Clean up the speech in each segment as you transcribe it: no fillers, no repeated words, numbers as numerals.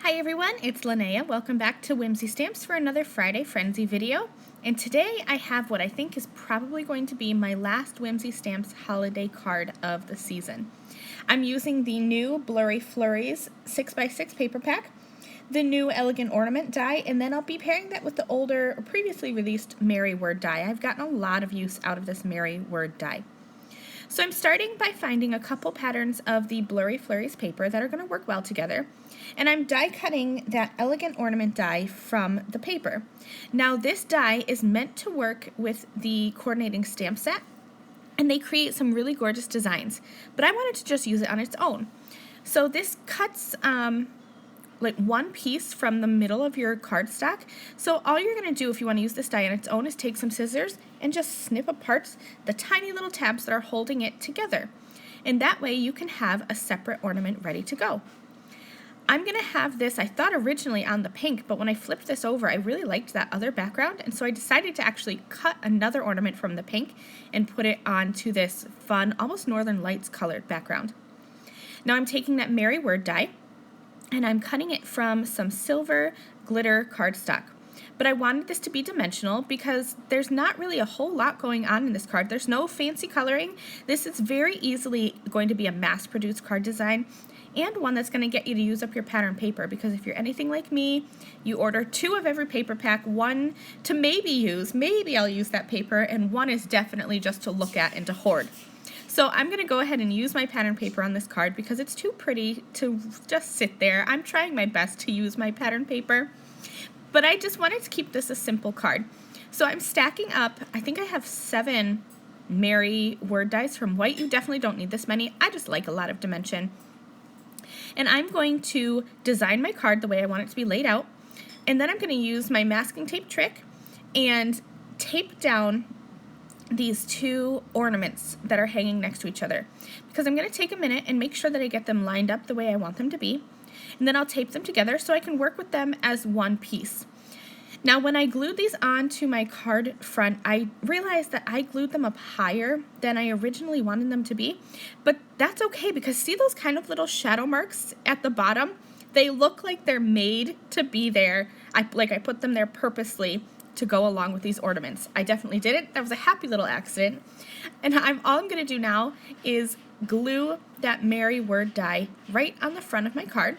Hi everyone, it's Linnea. Welcome back to Whimsy Stamps for another Friday Frenzy video. And today I have what I think is probably going to be my last Whimsy Stamps holiday card of the season. I'm using the new Blurry Flurries 6x6 paper pack, the new Elegant Ornament die, and then I'll be pairing that with the older, or previously released Merry Word die. I've gotten a lot of use out of this Merry Word die. So I'm starting by finding a couple patterns of the Blurry Flurries paper that are going to work well together, and I'm die cutting that Elegant Ornament die from the paper. Now this die is meant to work with the coordinating stamp set, and they create some really gorgeous designs, but I wanted to just use it on its own. So this cuts like one piece from the middle of your cardstock. So all you're going to do if you want to use this die on its own is take some scissors and just snip apart the tiny little tabs that are holding it together. And that way you can have a separate ornament ready to go. I'm going to have this, I thought originally on the pink, but when I flipped this over I really liked that other background, and so I decided to actually cut another ornament from the pink and put it onto this fun, almost Northern Lights colored background. Now I'm taking that Merry Word die, and I'm cutting it from some silver glitter cardstock. But I wanted this to be dimensional because there's not really a whole lot going on in this card. There's no fancy coloring. This is very easily going to be a mass-produced card design, and one that's going to get you to use up your pattern paper, because if you're anything like me, you order 2 of every paper pack, 1 to maybe I'll use that paper, and 1 is definitely just to look at and to hoard. So I'm going to go ahead and use my pattern paper on this card because it's too pretty to just sit there. I'm trying my best to use my pattern paper, but I just wanted to keep this a simple card. So I'm stacking up, I think I have 7 Merry Word dies from white. You definitely don't need this many. I just like a lot of dimension. And I'm going to design my card the way I want it to be laid out, and then I'm going to use my masking tape trick and tape down these 2 ornaments that are hanging next to each other, because I'm going to take a minute and make sure that I get them lined up the way I want them to be, and then I'll tape them together so I can work with them as one piece. Now when I glued these onto my card front, I realized that I glued them up higher than I originally wanted them to be, but that's okay because see those kind of little shadow marks at the bottom? They look like they're made to be there. I put them there purposely to go along with these ornaments. I definitely did it. That was a happy little accident. And all I'm going to do now is glue that Merry Word die right on the front of my card.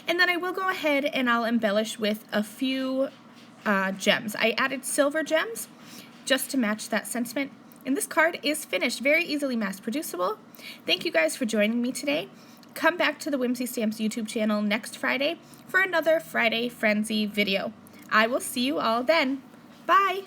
And then I will go ahead and I'll embellish with a few gems. I added silver gems just to match that sentiment. And this card is finished, very easily mass producible. Thank you guys for joining me today. Come back to the Whimsy Stamps YouTube channel next Friday for another Friday Frenzy video. I will see you all then. Bye!